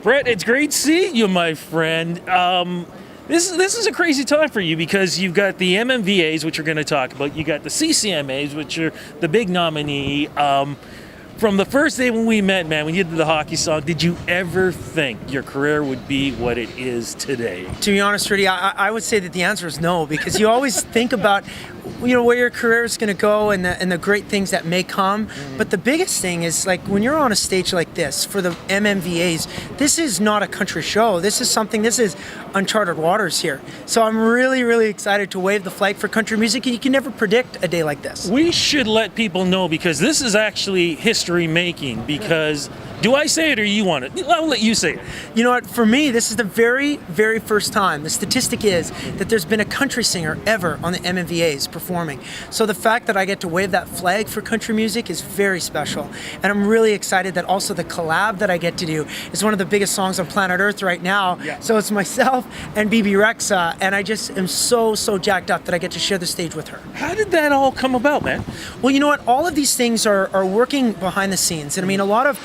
Brett, it's great seeing you, my friend. This is a crazy time for you because you've got the MMVAs, which we're going to talk about. You got the CCMAs, which are the big nominee. From the first day when we met, man, when you did the hockey song, did you ever think your career would be what it is today? To be honest, Rudy, I would say that the answer is no, because you always think about, where your career is going to go and the great things that may come. But the biggest thing is, like, when you're on a stage like this for the MMVAs, this is not a country show. This is uncharted waters here. So I'm really, really excited to wave the flag for country music, and you can never predict a day like this. We should let people know, because this is actually history making, because do I say it or you want it? I'll let you say it. You know what? For me, this is the very, very first time. The statistic is that there's been a country singer ever on the MMVAs performing. So the fact that I get to wave that flag for country music is very special. And I'm really excited that also the collab that I get to do is one of the biggest songs on planet Earth right now. Yeah. So it's myself and BB Rexa, and I just am so jacked up that I get to share the stage with her. How did that all come about, man? Well, you know what? All of these things are working behind the scenes. And I mean, a lot of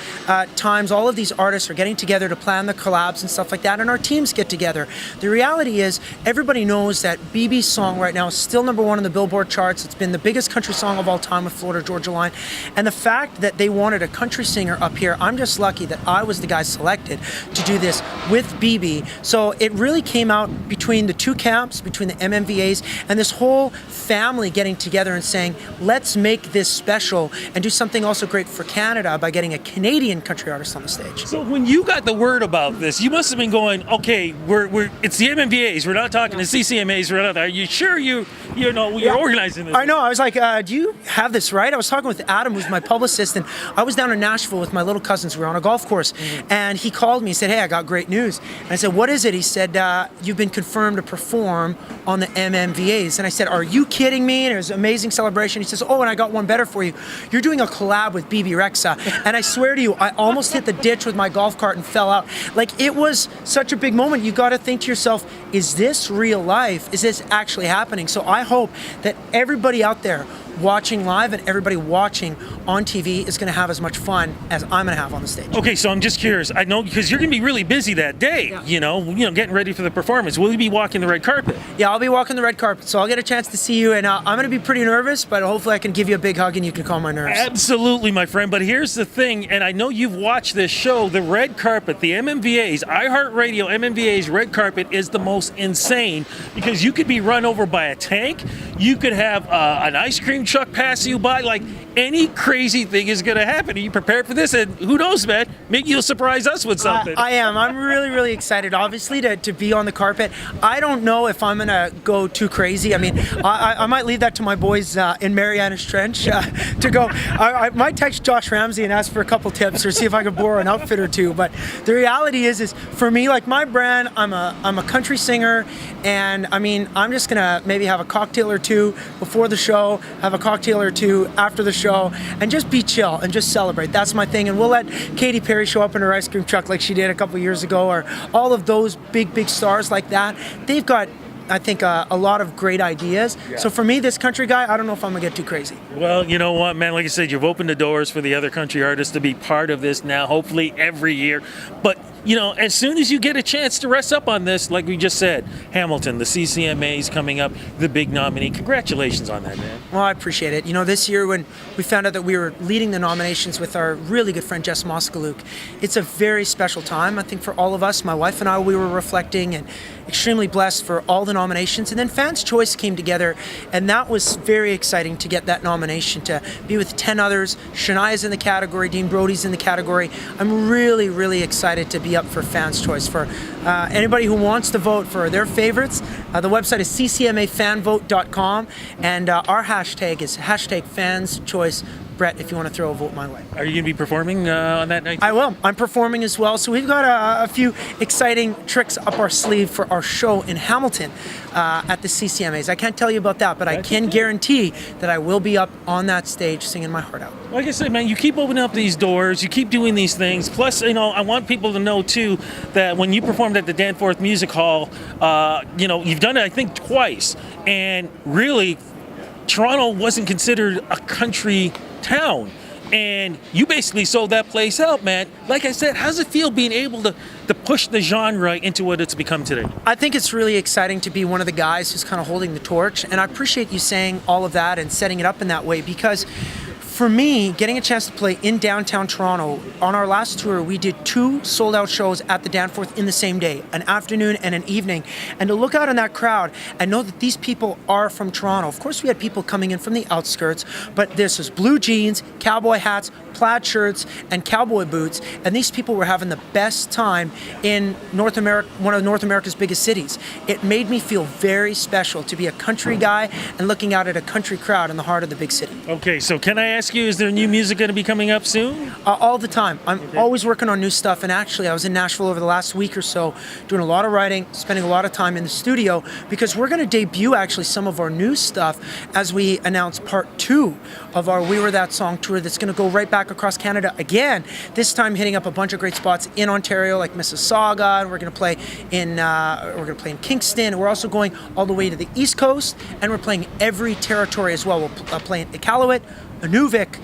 times all of these artists are getting together to plan the collabs and stuff like that, and our teams get together. The reality is everybody knows that BB's song right now is still number one on the Billboard charts. It's been the biggest country song of all time with Florida Georgia Line, and the fact that they wanted a country singer up here, I'm just lucky that I was the guy selected to do this with BB. So it really came out between the two camps, between the MMVAs and this whole family getting together and saying, let's make this special and do something also great for Canada by getting a Canadian country artist on the stage. So when you got the word about this, you must have been going, okay, it's the MMVAs. We're not talking the CCMAs. We're not. Are you sure you're organizing this? I know. I was like, do you have this right? I was talking with Adam, who's my publicist, and I was down in Nashville with my little cousins. We were on a golf course, and he called me and said, hey, I got great news. And I said, what is it? He said, you've been confirmed to perform on the MMVAs. And I said, are you kidding me? And it was an amazing celebration. He says, oh, and I got one better for you. You're doing a collab with BB Rexa. And I swear to you, I almost hit the ditch with my golf cart and fell out. Like, it was such a big moment. You got to think to yourself, is this real life? Is this actually happening? So I hope that everybody out there watching live and everybody watching on TV is going to have as much fun as I'm going to have on the stage. Okay, so I'm just curious. I know because you're going to be really busy that day, getting ready for the performance. Will you be walking the red carpet? Yeah, I'll be walking the red carpet, so I'll get a chance to see you, and I'm going to be pretty nervous, but hopefully I can give you a big hug and you can calm my nerves. Absolutely, my friend, but here's the thing, and I know you've watched this show, the red carpet, the MMVAs, iHeartRadio MMVA's red carpet is the most insane, because you could be run over by a tank, you could have an ice cream truck pass you by, like any crazy thing is going to happen. Are you prepared for this? And who knows, man, maybe you'll surprise us with something. I am. I'm really, really excited, obviously, to be on the carpet. I don't know if I'm going to go too crazy. I mean, I might leave that to my boys in Mariana's Trench to go. I might text Josh Ramsey and ask for a couple tips or see if I could borrow an outfit or two. But the reality is for me, like my brand, I'm a country singer, and I mean, I'm just going to maybe have a cocktail or two before the show, have a cocktail or two after the show, and just be chill and just celebrate. That's my thing. And we'll let Katy Perry show up in her ice cream truck like she did a couple years ago, or all of those big stars like that. They've got, I think, a lot of great ideas. Yeah. So for me, this country guy, I don't know if I'm going to get too crazy. Well, you know what, man? Like I said, you've opened the doors for the other country artists to be part of this now, hopefully every year. But, as soon as you get a chance to rest up on this, like we just said, Hamilton, the CCMA's coming up, the big nominee. Congratulations on that, man. Well, I appreciate it. This year when we found out that we were leading the nominations with our really good friend Jess Moskaluk, it's a very special time, I think, for all of us. My wife and I, we were reflecting and extremely blessed for all the nominations. And then Fans' Choice came together, and that was very exciting to get that nomination, to be with 10 others. Shania's in the category, Dean Brody's in the category. I'm really, really excited to be up for Fans' Choice. For anybody who wants to vote for their favorites, the website is ccmafanvote.com, and our hashtag is #FansChoice. Brett, if you want to throw a vote my way. Are you going to be performing on that night? I will. I'm performing as well. So we've got a few exciting tricks up our sleeve for our show in Hamilton at the CCMAs. I can't tell you about that, but I can guarantee that I will be up on that stage singing my heart out. Like I said, man, you keep opening up these doors. You keep doing these things. Plus, I want people to know, too, that when you performed at the Danforth Music Hall, you've done it, I think, twice. And really, Toronto wasn't considered a country town. and you basically sold that place out, man. Like I said, how does it feel being able to push the genre into what it's become today? I think it's really exciting to be one of the guys who's kind of holding the torch, and I appreciate you saying all of that and setting it up in that way, because for me, getting a chance to play in downtown Toronto, on our last tour, we did 2 sold-out shows at the Danforth in the same day, an afternoon and an evening. And to look out in that crowd and know that these people are from Toronto. Of course, we had people coming in from the outskirts, but this was blue jeans, cowboy hats, plaid shirts, and cowboy boots. And these people were having the best time in North America, one of North America's biggest cities. It made me feel very special to be a country guy and looking out at a country crowd in the heart of the big city. Okay, so can I ask you, is there new music going to be coming up soon? All the time. I'm always working on new stuff, and actually I was in Nashville over the last week or so doing a lot of writing, spending a lot of time in the studio, because we're going to debut actually some of our new stuff as we announce part 2 of our We Were That Song tour that's going to go right back across Canada again, this time hitting up a bunch of great spots in Ontario like Mississauga, and we're going to play in Kingston. We're also going all the way to the East Coast, and we're playing every territory as well. We'll play in Iqaluit, Inuvik,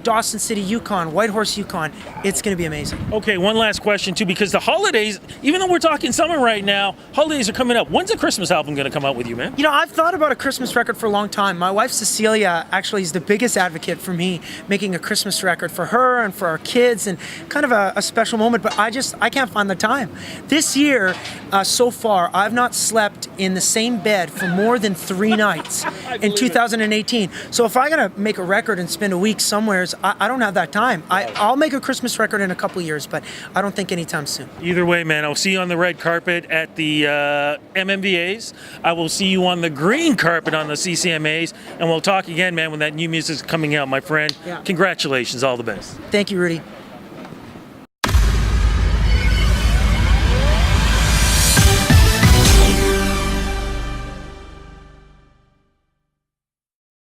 Dawson City, Yukon, Whitehorse, Yukon. It's going to be amazing. Okay, one last question too, because the holidays, even though we're talking summer right now, holidays are coming up. When's the Christmas album going to come out with you, man? You know, I've thought about a Christmas record for a long time. My wife Cecilia actually is the biggest advocate for me making a Christmas record for her and for our kids, and kind of a special moment, but I can't find the time. This year, so far, I've not slept in the same bed for more than 3 nights in 2018. So if I'm going to make a record and spend a week somewheres, I don't have that time. I'll make a Christmas record in a couple years, but I don't think anytime soon. Either way, man, I'll see you on the red carpet at the MMVAs. I will see you on the green carpet on the CCMAs, and we'll talk again, man, when that new music's coming out, my friend. Yeah. Congratulations, all the best. Thank you, Rudy.